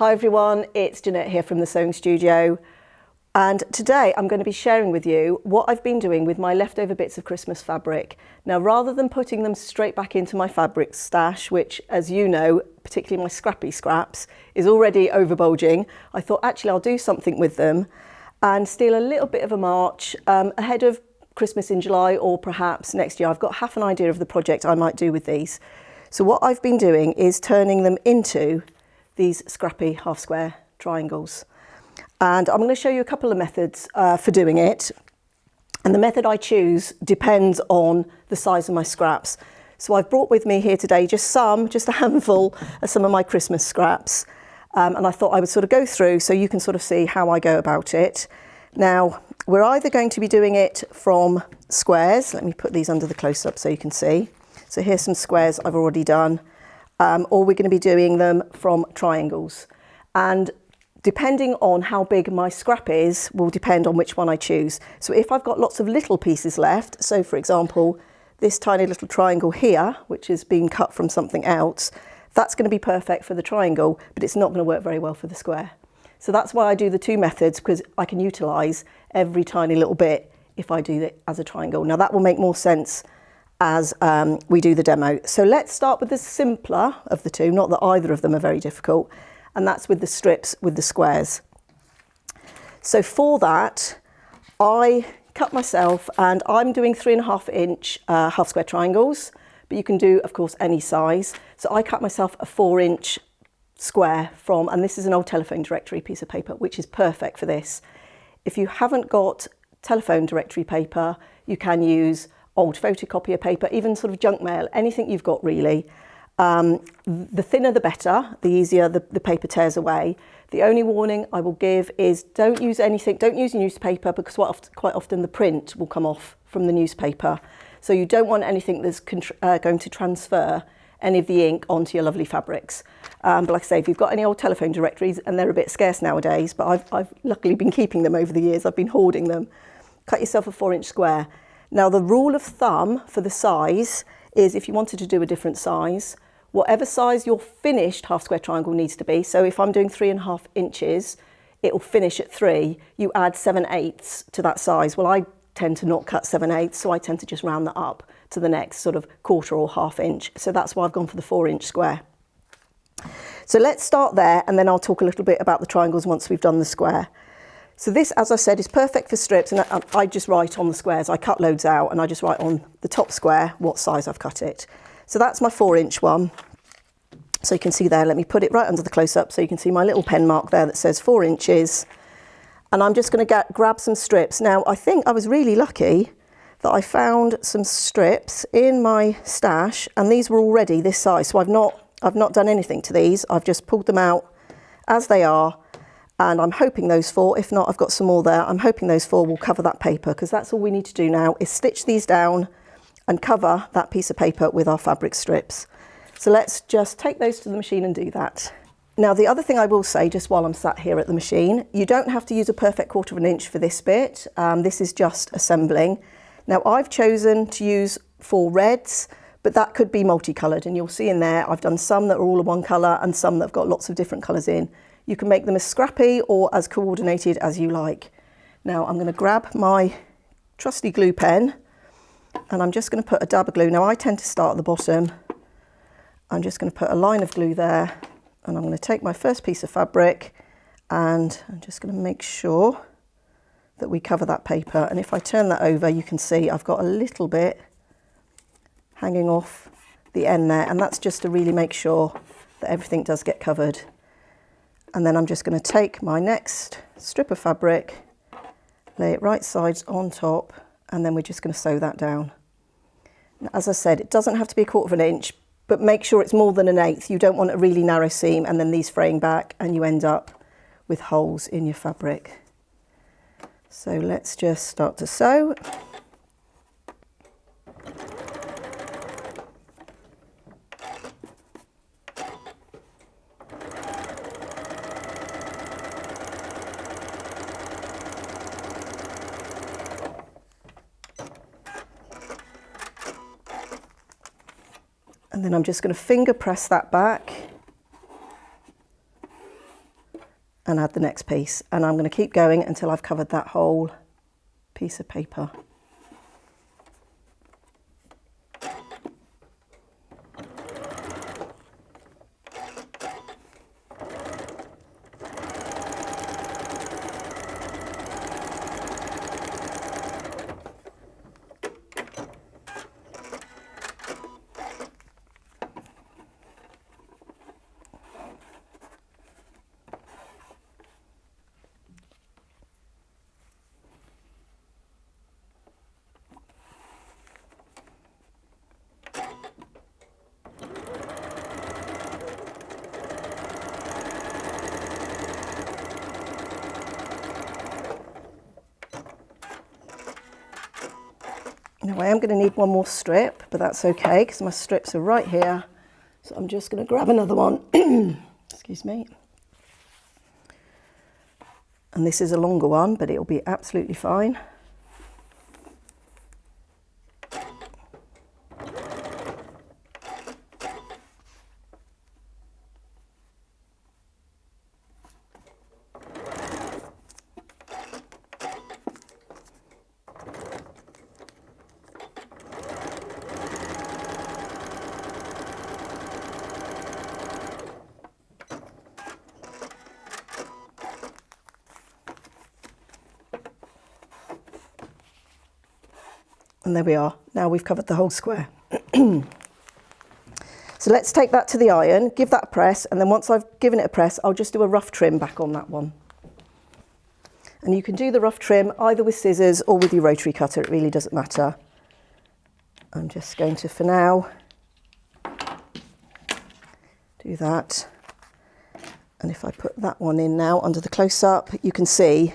Hi everyone, it's Jeanette here from the Sewing Studio, and today I'm going to be sharing with you what I've been doing with my leftover bits of Christmas fabric. Now, rather than putting them straight back into my fabric stash, which, as you know, particularly my scrappy scraps, is already over bulging, I thought actually I'll do something with them and steal a little bit of a march ahead of Christmas in July, or perhaps next year. I've got half an idea of the project I might do with these. So what I've been doing is turning them into these scrappy half square triangles. And I'm going to show you a couple of methods for doing it. And the method I choose depends on the size of my scraps. So I've brought with me here today just a handful of some of my Christmas scraps. And I thought I would sort of go through so you can sort of see how I go about it. Now, we're either going to be doing it from squares. Let me put these under the close-up so you can see. So here's some squares I've already done. Or we're going to be doing them from triangles. And depending on how big my scrap is will depend on which one I choose. So if I've got lots of little pieces left, so for example, this tiny little triangle here, which is being cut from something else, that's going to be perfect for the triangle, but it's not going to work very well for the square. So that's why I do the two methods, because I can utilise every tiny little bit if I do it as a triangle. Now that will make more sense as we do the demo. So let's start with the simpler of the two, not that either of them are very difficult, and that's with the strips with the squares. So for that, I cut myself, and I'm doing 3.5 inch half square triangles, but you can do, of course, any size. So I cut myself a 4 inch square from, and this is an old telephone directory piece of paper, which is perfect for this. If you haven't got telephone directory paper, you can use old photocopier paper, even sort of junk mail, anything you've got really. The thinner the better, the easier the paper tears away. The only warning I will give is don't use newspaper, because quite often the print will come off from the newspaper. So you don't want anything that's going to transfer any of the ink onto your lovely fabrics. But like I say, if you've got any old telephone directories, and they're a bit scarce nowadays, but I've luckily been keeping them over the years, I've been hoarding them, cut yourself a 4 inch square. Now the rule of thumb for the size is, if you wanted to do a different size, whatever size your finished half square triangle needs to be. So if I'm doing 3.5 inches, it will finish at 3. You add 7/8 to that size. Well, I tend to not cut 7/8, so I tend to just round that up to the next sort of 1/4 or 1/2 inch. So that's why I've gone for the 4 inch square. So let's start there, and then I'll talk a little bit about the triangles once we've done the square. So this, as I said, is perfect for strips, and I just write on the squares. I cut loads out and I just write on the top square what size I've cut it. So that's my 4 inch one. So you can see there, let me put it right under the close-up so you can see my little pen mark there that says 4 inches. And I'm just going to grab some strips. Now, I think I was really lucky that I found some strips in my stash, and these were already this size. So I've not done anything to these. I've just pulled them out as they are. And I'm hoping those 4, if not, I've got some more there. I'm hoping those 4 will cover that paper, because that's all we need to do now is stitch these down and cover that piece of paper with our fabric strips. So let's just take those to the machine and do that. Now, the other thing I will say, just while I'm sat here at the machine, you don't have to use a perfect 1/4 inch for this bit. This is just assembling. Now, I've chosen to use 4 reds, but that could be multicoloured, and you'll see in there, I've done some that are all of one colour and some that have got lots of different colours in. You can make them as scrappy or as coordinated as you like. Now I'm going to grab my trusty glue pen, and I'm just going to put a dab of glue. Now I tend to start at the bottom. I'm just going to put a line of glue there, and I'm going to take my first piece of fabric, and I'm just going to make sure that we cover that paper. And if I turn that over, you can see I've got a little bit hanging off the end there, and that's just to really make sure that everything does get covered. And then I'm just going to take my next strip of fabric, lay it right sides on top, and then we're just going to sew that down. Now, as I said, it doesn't have to be a 1/4 inch, but make sure it's more than 1/8. You don't want a really narrow seam and then these fraying back and you end up with holes in your fabric. So let's just start to sew. And then I'm just going to finger press that back. and add the next piece. And I'm going to keep going until I've covered that whole piece of paper. Now I am going to need one more strip, but that's okay because my strips are right here. So I'm just going to grab another one. Excuse me. And this is a longer one, but it'll be absolutely fine. And there we are. Now we've covered the whole square. So let's take that to the iron, give that a press, and then once I've given it a press, I'll just do a rough trim back on that one. And you can do the rough trim either with scissors or with your rotary cutter, it really doesn't matter. I'm just going to, for now, do that. And if I put that one in now under the close-up, you can see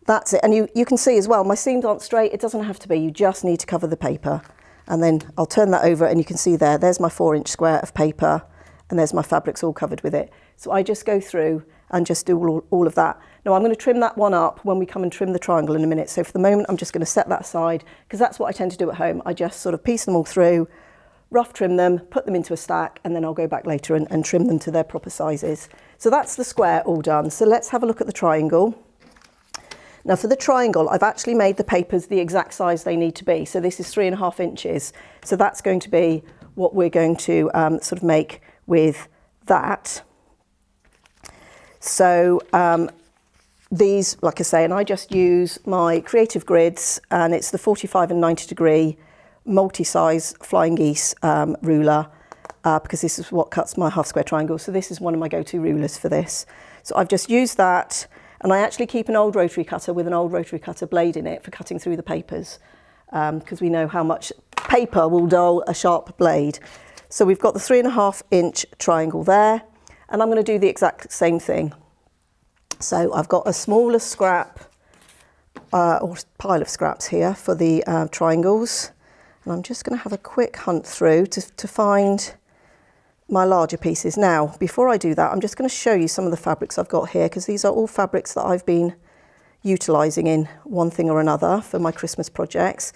that's it. And you can see as well, my seams aren't straight. It doesn't have to be. You just need to cover the paper. And then I'll turn that over and you can see there's my 4-inch square of paper and there's my fabrics all covered with it. So I just go through and just do all of that. Now I'm going to trim that one up when we come and trim the triangle in a minute. So for the moment, I'm just going to set that aside because that's what I tend to do at home. I just sort of piece them all through, rough trim them, put them into a stack, and then I'll go back later and trim them to their proper sizes. So that's the square all done. So let's have a look at the triangle. Now for the triangle, I've actually made the papers the exact size they need to be. So this is 3.5 inches. So that's going to be what we're going to sort of make with that. So these, like I say, and I just use my Creative Grids, and it's the 45 and 90 degree multi-size flying geese ruler, because this is what cuts my half square triangle. So this is one of my go-to rulers for this. So I've just used that. And I actually keep an old rotary cutter with an old rotary cutter blade in it for cutting through the papers, because we know how much paper will dull a sharp blade. So we've got the 3.5 inch triangle there, and I'm going to do the exact same thing. So I've got a smaller scrap or pile of scraps here for the triangles, and I'm just going to have a quick hunt through to find my larger pieces. Now, before I do that, I'm just going to show you some of the fabrics I've got here, because these are all fabrics that I've been utilising in one thing or another for my Christmas projects.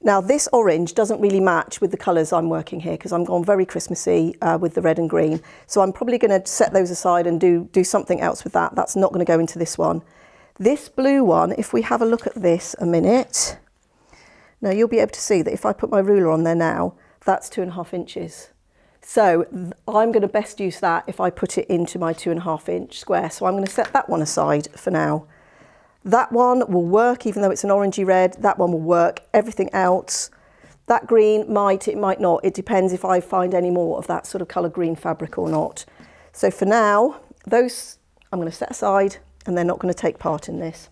Now, this orange doesn't really match with the colours I'm working here, because I'm gone very Christmassy with the red and green. So I'm probably going to set those aside and do something else with that. That's not going to go into this one. This blue one, if we have a look at this a minute, now you'll be able to see that if I put my ruler on there now, that's 2.5 inches. So I'm going to best use that if I put it into my 2.5 inch square. So I'm going to set that one aside for now. That one will work, even though it's an orangey red, that one will work. Everything else, that green it might not. It depends if I find any more of that sort of colour green fabric or not. So for now, those I'm going to set aside and they're not going to take part in this.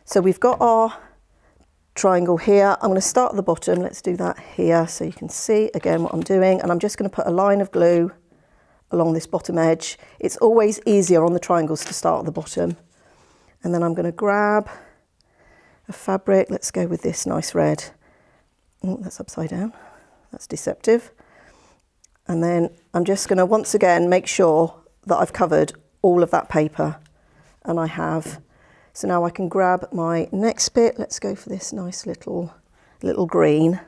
So we've got our triangle here. I'm going to start at the bottom. Let's do that here so you can see again what I'm doing. And I'm just going to put a line of glue along this bottom edge. It's always easier on the triangles to start at the bottom. And then I'm going to grab a fabric. Let's go with this nice red. Oh, that's upside down. That's deceptive. And then I'm just going to once again make sure that I've covered all of that paper. And I have. So now I can grab my next bit. Let's go for this nice little green.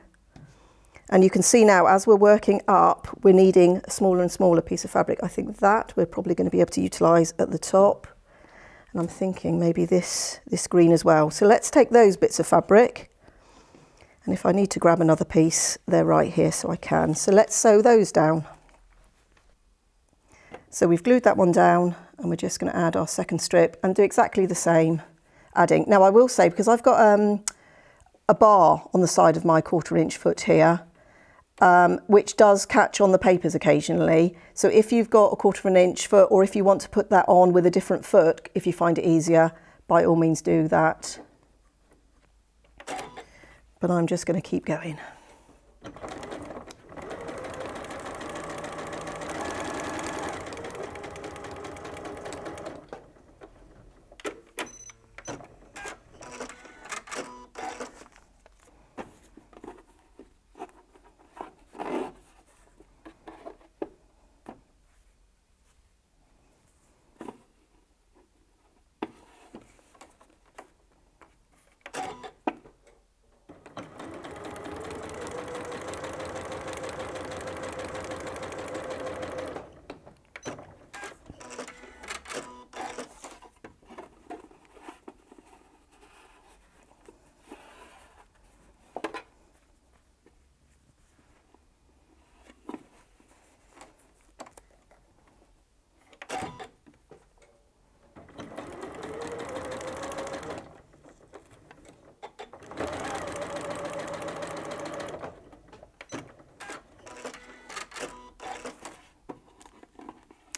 And you can see now, as we're working up, we're needing a smaller and smaller piece of fabric. I think that we're probably going to be able to utilise at the top. And I'm thinking maybe this green as well. So let's take those bits of fabric. And if I need to grab another piece, they're right here so I can. So let's sew those down. So we've glued that one down and we're just going to add our second strip and do exactly the same, adding. Now I will say, because I've got a bar on the side of my 1/4 inch foot here, which does catch on the papers occasionally. So if you've got a 1/4 inch foot, or if you want to put that on with a different foot, if you find it easier, by all means do that. But I'm just going to keep going.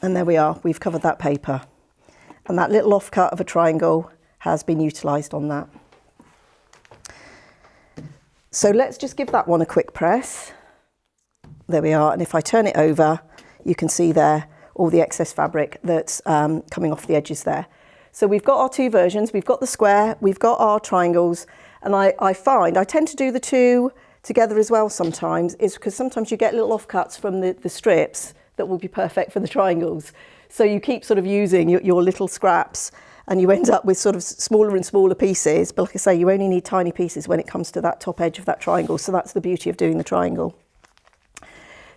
And there we are, we've covered that paper. And that little offcut of a triangle has been utilised on that. So let's just give that one a quick press. There we are, and if I turn it over, you can see there all the excess fabric that's coming off the edges there. So we've got our two versions, we've got the square, we've got our triangles, and I find I tend to do the two together as well sometimes, is because sometimes you get little offcuts from the strips that will be perfect for the triangles. So you keep sort of using your little scraps and you end up with sort of smaller and smaller pieces. But like I say, you only need tiny pieces when it comes to that top edge of that triangle. So that's the beauty of doing the triangle.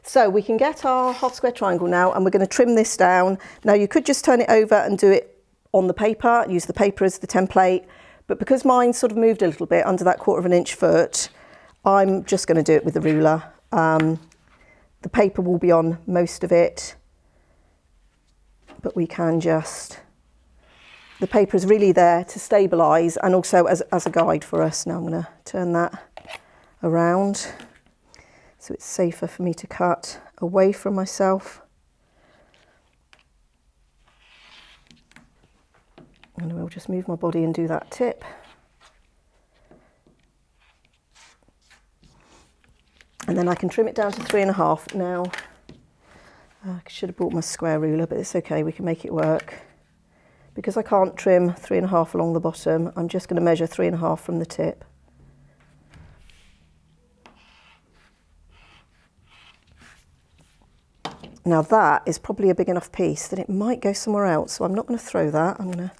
So we can get our half square triangle now, and we're going to trim this down. Now you could just turn it over and do it on the paper, use the paper as the template. But because mine sort of moved a little bit under that 1/4 inch foot, I'm just going to do it with the ruler. The paper will be on most of it, but we can just, the paper is really there to stabilise and also as a guide for us. Now I'm going to turn that around so it's safer for me to cut away from myself. And I will just move my body and do that tip. And then I can trim it down to 3.5. Now, I should have brought my square ruler, but it's okay, we can make it work. Because I can't trim 3.5 along the bottom, I'm just going to measure 3.5 from the tip. Now that is probably a big enough piece that it might go somewhere else, so I'm not going to throw that. I'm going to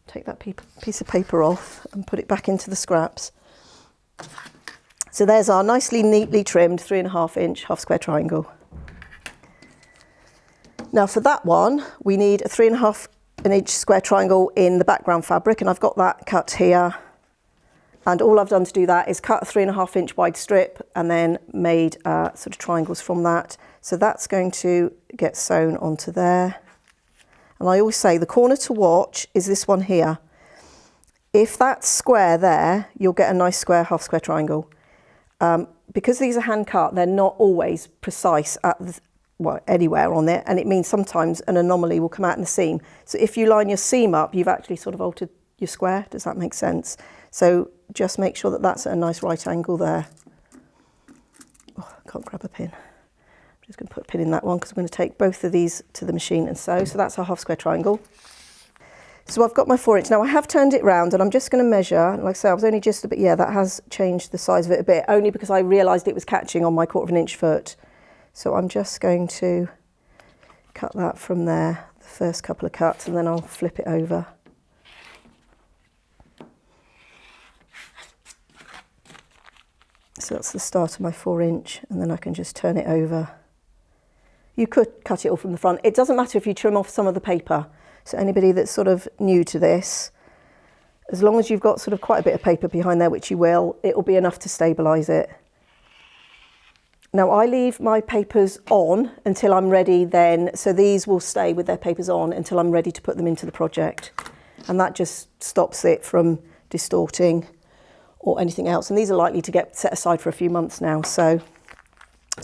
take that piece of paper off and put it back into the scraps. So there's our nicely, neatly trimmed 3.5 inch half square triangle. Now for that one, we need a 3.5 inch square triangle in the background fabric, and I've got that cut here. And all I've done to do that is cut a 3.5 inch wide strip and then made sort of triangles from that. So that's going to get sewn onto there. And I always say the corner to watch is this one here. If that's square there, you'll get a nice square half square triangle. Because these are hand cut, they're not always precise at anywhere on it, and it means sometimes an anomaly will come out in the seam. So if you line your seam up, you've actually sort of altered your square. Does that make sense? So just make sure that that's at a nice right angle there. Oh, I can't grab a pin. I'm just going to put a pin in that one because I'm going to take both of these to the machine and sew. So that's our half square triangle. So I've got my 4 inch. Now I have turned it round and I'm just going to measure. Like I say, I was only just a bit, yeah, that has changed the size of it a bit, only because I realised it was catching on my 1/4 inch foot. So I'm just going to cut that from there, the first couple of cuts, and then I'll flip it over. So that's the start of my 4-inch, and then I can just turn it over. You could cut it all from the front. It doesn't matter if you trim off some of the paper. So anybody that's sort of new to this, as long as you've got sort of quite a bit of paper behind there, which you will, it will be enough to stabilise it. Now I leave my papers on until I'm ready then, so these will stay with their papers on until I'm ready to put them into the project. And that just stops it from distorting or anything else. And these are likely to get set aside for a few months now. So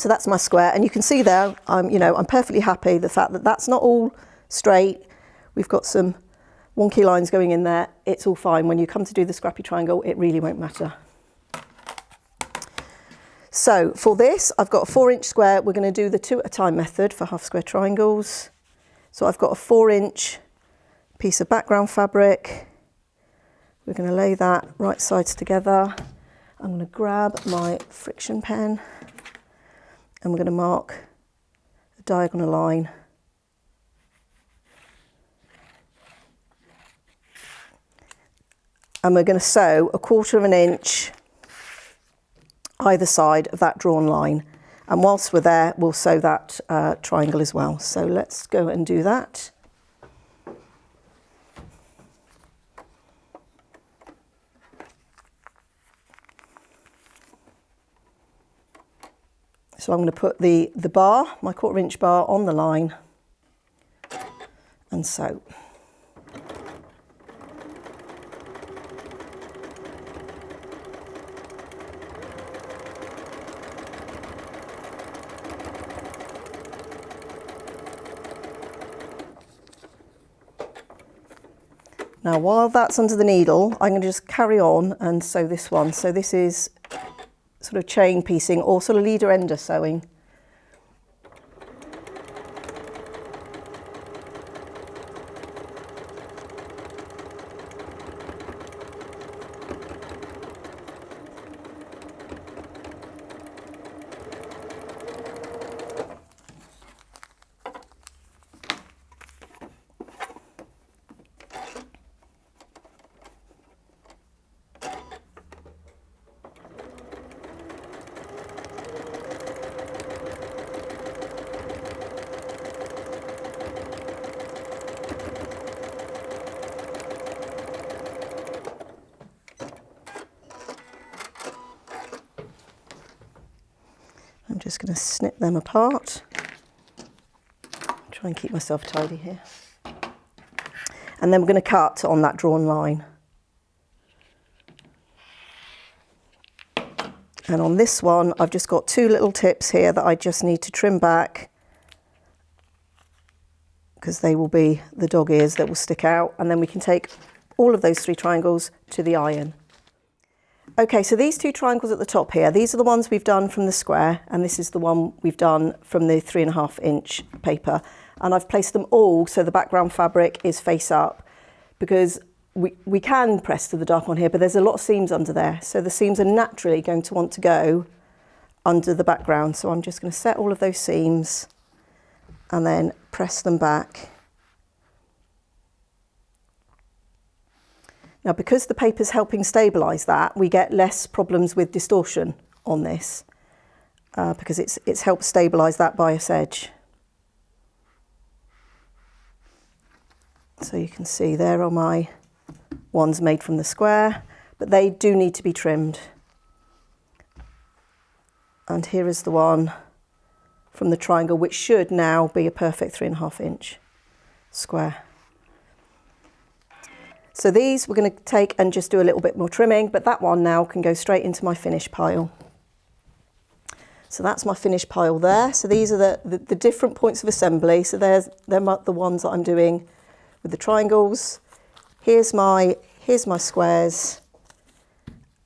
that's my square. And you can see there, I'm perfectly happy the fact that that's not all straight. We've got some wonky lines going in there. It's all fine. When you come to do the scrappy triangle, it really won't matter. So for this, I've got a 4-inch square. We're going to do the 2 at a time method for half square triangles. So I've got a 4-inch piece of background fabric. We're going to lay that right sides together. I'm going to grab my friction pen and we're going to mark a diagonal line. And we're going to sew 1/4 of an inch either side of that drawn line. And whilst we're there, we'll sew that triangle as well. So let's go and do that. So I'm going to put the bar, my 1/4 inch bar, on the line and sew. Now while that's under the needle, I'm going to just carry on and sew this one. So this is sort of chain piecing or sort of leader ender sewing. I'm just going to snip them apart. Try and keep myself tidy here. And then we're going to cut on that drawn line. And on this one, I've just got 2 little tips here that I just need to trim back because they will be the dog ears that will stick out. And then we can take all of those 3 triangles to the iron. Okay, so these 2 triangles at the top here, these are the ones we've done from the square, and this is the one we've done from the 3.5 inch paper. And I've placed them all so the background fabric is face up, because we can press to the dark on here, but there's a lot of seams under there. So the seams are naturally going to want to go under the background. So I'm just going to set all of those seams and then press them back. Now, because the paper's helping stabilise that, we get less problems with distortion on this because it's helped stabilise that bias edge. So you can see there are my ones made from the square, but they do need to be trimmed. And here is the one from the triangle, which should now be a perfect 3.5 inch square. So these we're going to take and just do a little bit more trimming, but that one now can go straight into my finish pile. So that's my finish pile there. So these are the different points of assembly. So they're the ones that I'm doing with the triangles. Here's my squares.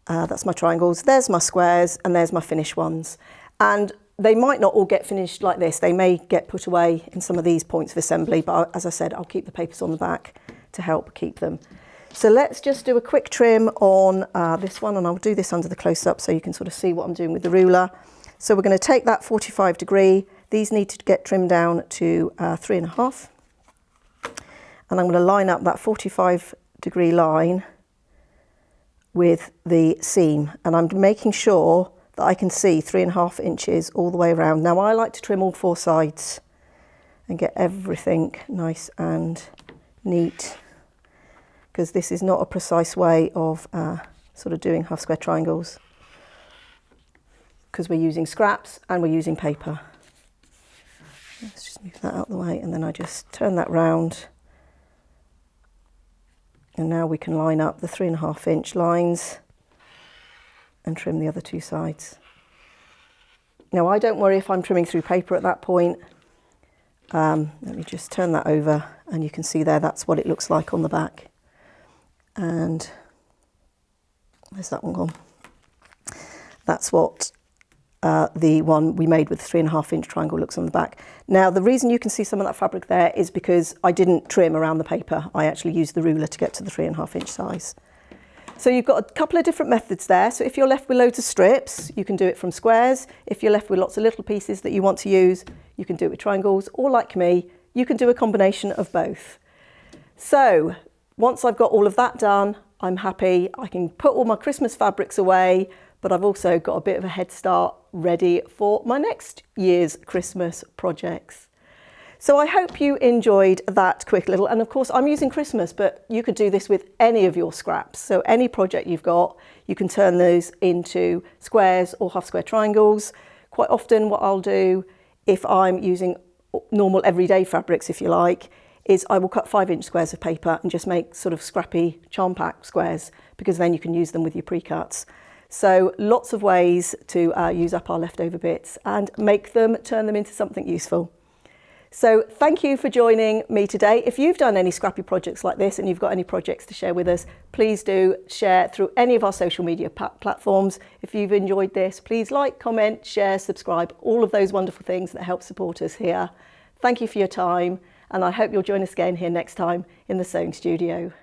That's my triangles. There's my squares, and there's my finished ones. And they might not all get finished like this. They may get put away in some of these points of assembly, but as I said, I'll keep the papers on the back to help keep them. So let's just do a quick trim on this one, and I'll do this under the close-up so you can sort of see what I'm doing with the ruler. So we're going to take that 45 degree. These need to get trimmed down to 3.5. And I'm going to line up that 45 degree line with the seam. And I'm making sure that I can see 3.5 inches all the way around. Now I like to trim all 4 sides and get everything nice and neat, because this is not a precise way of sort of doing half square triangles, because we're using scraps and we're using paper. Let's just move that out of the way, and then I just turn that round, and now we can line up the 3.5 inch lines and trim the other 2 sides. Now I don't worry if I'm trimming through paper at that point. Let me just turn that over, and you can see there that's what it looks like on the back. And where's that one gone? That's what the one we made with the 3.5 inch triangle looks on the back. Now the reason you can see some of that fabric there is because I didn't trim around the paper. I actually used the ruler to get to the 3.5 inch size. So you've got a couple of different methods there. So if you're left with loads of strips, you can do it from squares. If you're left with lots of little pieces that you want to use, you can do it with triangles, or like me, you can do a combination of both. So once I've got all of that done, I'm happy. I can put all my Christmas fabrics away, but I've also got a bit of a head start ready for my next year's Christmas projects. So I hope you enjoyed that quick little, and of course I'm using Christmas, but you could do this with any of your scraps. So any project you've got, you can turn those into squares or half square triangles. Quite often what I'll do, if I'm using normal everyday fabrics, if you like, is I will cut 5 inch squares of paper and just make sort of scrappy charm pack squares, because then you can use them with your pre-cuts. So lots of ways to use up our leftover bits and turn them into something useful. So thank you for joining me today. If you've done any scrappy projects like this and you've got any projects to share with us, please do share through any of our social media platforms. If you've enjoyed this, please like, comment, share, subscribe, all of those wonderful things that help support us here. Thank you for your time, and I hope you'll join us again here next time in the Sewing Studio.